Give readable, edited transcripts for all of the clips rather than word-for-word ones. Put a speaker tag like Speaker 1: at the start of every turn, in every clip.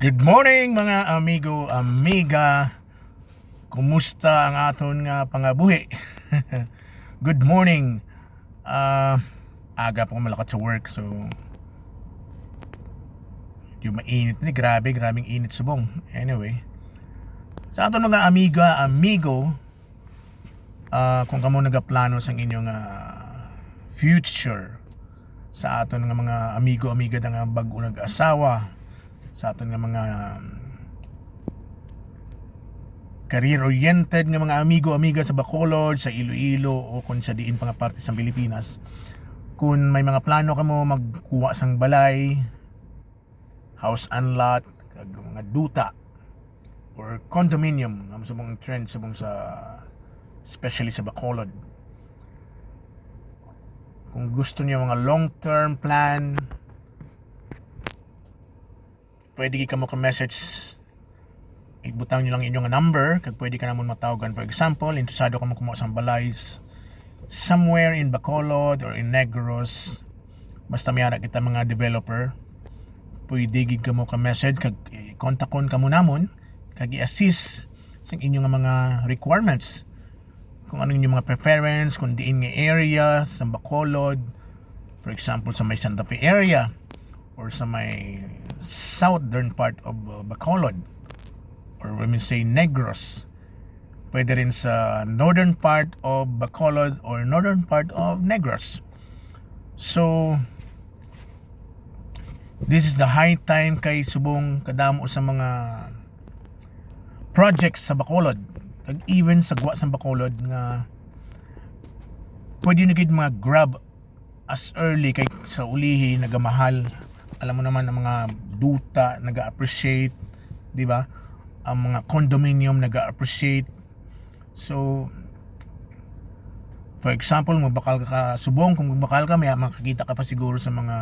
Speaker 1: Good morning mga amigo, amiga. Kumusta ang aton nga pangabuhi? Good morning. Aga pa ko malakat sa work, so yung mainit ni, grabing init subong. Anyway, sa aton mga amiga, amigo, kung kamo nagaplano sa inyong future, sa aton nga mga amigo, amiga nga bago nag-asawa, sa aton nga mga career-oriented nga mga amigo-amiga sa Bacolod, sa Iloilo o kung sa diin pa nga parte sa Pilipinas. Kung may mga plano ka mo magkuha sang balay, house and lot, kag mga duta or condominium, ang sa mga trend sa especially sa Bacolod. Kung gusto niyo mga long-term plan, pwede ka mo ka-message, ibutang nyo lang inyong number kag pwede ka namon matawagan. For example, interesado ka mo kumuha sang balay somewhere in Bacolod or in Negros, basta may kita mga developer, pwede gid ka mo ka-message kag kontakon ka mo namon kag i-assist sa inyong mga requirements, kung ano inyong mga preference, kung diin nga area sa Bacolod, for example sa may Santa Fe area or sa may southern part of Bacolod, or when we say Negros, pwede rin sa northern part of Bacolod or northern part of Negros. So this is the high time kay subong kadamo sa mga projects sa Bacolod, kag even sa guwa sa Bacolod nga pwede na gid mga grab as early kay sa ulihi nagamahal. Alam mo naman ang mga duta naga-appreciate, di ba? Ang mga condominium naga-appreciate. So for example, magbakal ka subong, kung magbakal ka may makakita ka pa siguro sa mga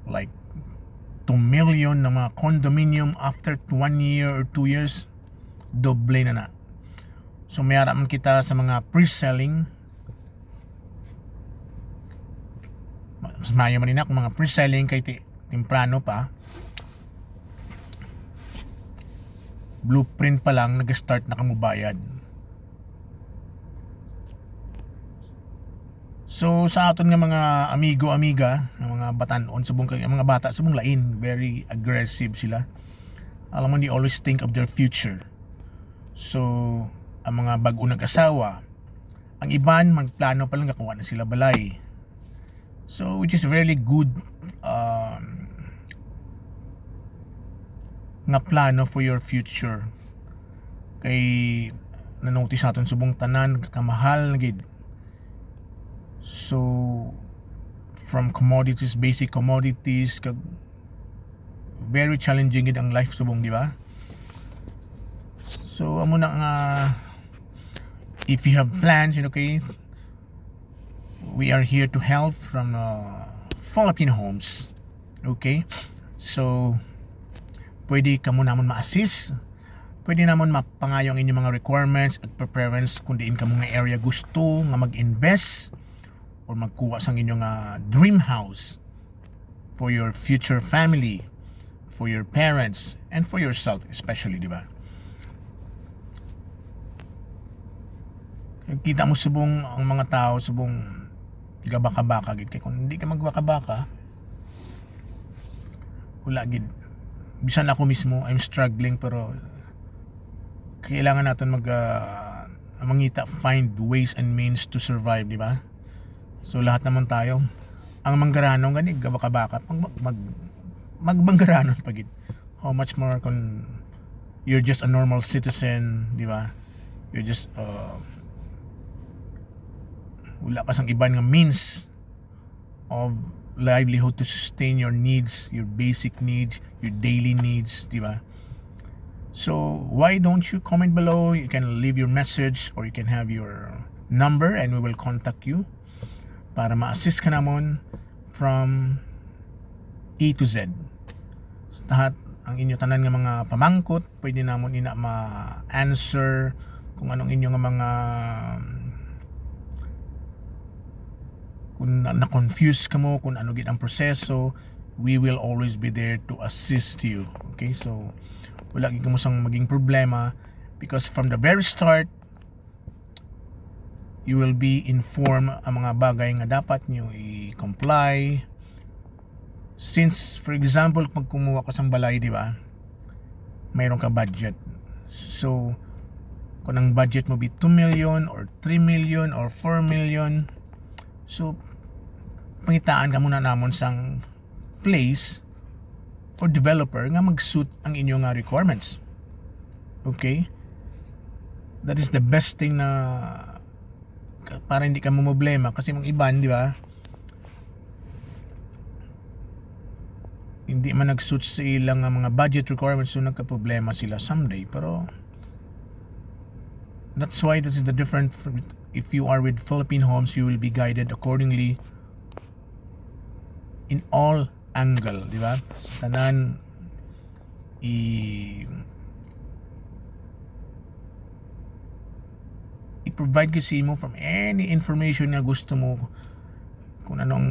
Speaker 1: like 2 million na mga condominium after 1 year or 2 years, doble na. So may man kita sa mga pre-selling, mas mayo man kung mga pre-selling kay temprano pa, blueprint pa lang nag-start na kamo bayad. So sa aton nga mga amigo-amiga, mga batanon subong kay mga bata subong lain, very aggressive sila. Alam mo, they always think of their future. So ang mga bago nag-asawa, ang iban magplano pa lang gakuha na sila balay. So which is really good nga plano for your future. Kay na-notice natin subong tanan kamahal na gid. So from commodities, basic commodities, kag very challenging gid ang life subong, di ba? So amo na nga, if you have plans, okay, we are here to help from Philippine Homes. Okay? So pwede ka mo namon ma-assist, pwede namon mapangayo ang inyong mga requirements at preference kung diin ka mga area gusto nga mag-invest or magkuha sang inyong dream house for your future family, for your parents, and for yourself especially, di ba? Kita mo subong ang mga tao subong gabaka-baka gid, kay kung hindi ka magbaka-baka, wala gid. Bisan ako mismo, I'm struggling, pero kailangan natin mangita, find ways and means to survive, di ba? So lahat naman tayo, ang manggaranon gani gabaka-baka, magbangaranon pagid. How much more kung you're just a normal citizen, di ba? You're just wala ka sang iban nga means of livelihood to sustain your needs, your basic needs, your daily needs, di ba? So why don't you comment below? You can leave your message or you can have your number and we will contact you para ma-assist ka namon from A to Z. So, lahat ang inyo tanan nga mga pamangkot, pwede namon ina ma-answer kung anong inyo nga mga, kung na-confuse ka mo kung ano gid ang proseso, we will always be there to assist you. Okay, so wala gyud mo sang maging problema because from the very start you will be informed ang mga bagay nga dapat nyo i-comply. Since for example pag kumuha ka sa balay, di ba, mayroon ka budget. So kung ang budget mo be 2 million or 3 million or 4 million, so pangitaan ka muna namon sang place or developer nga mag-suit ang inyong requirements. Okay? That is the best thing na para hindi ka problema kasi mga iban, di ba, hindi man nag-suit sa ilang mga budget requirements, so nagka-problema sila someday. Pero that's why this is the different. If you are with Philippine Homes, you will be guided accordingly in all angle, di ba? Sa tanan i-provide kasi mo from any information na gusto mo, kung anong,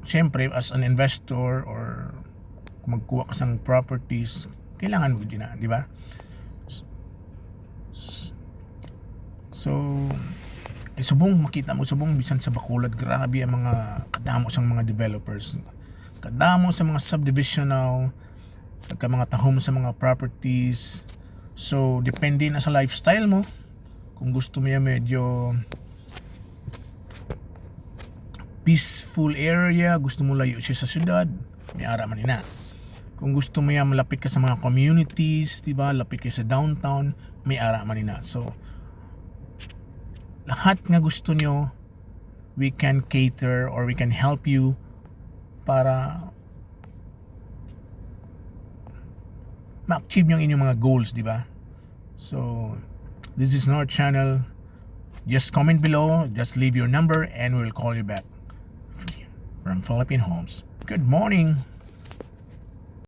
Speaker 1: siyempre as an investor or kung magkuha ka sang properties, kailangan mo din na, di ba? So subong makita mo, subong bisan sa Bacolod, grabe ang mga kadamo sang mga developers, kadamo sa mga subdivision now, pagka mga tahom sa mga properties. So depende na sa lifestyle mo, kung gusto mo yan medyo peaceful area, gusto mo layo siya sa syudad, may ara man ina. Kung gusto mo yan malapit ka sa mga communities, diba, lapit ka sa downtown, may ara man ina. So lahat nga gusto nyo, we can cater or we can help you para ma-achieve yung inyong mga goals, di ba? So this is our channel. Just comment below, just leave your number and we'll call you back. From Philippine Homes. Good morning.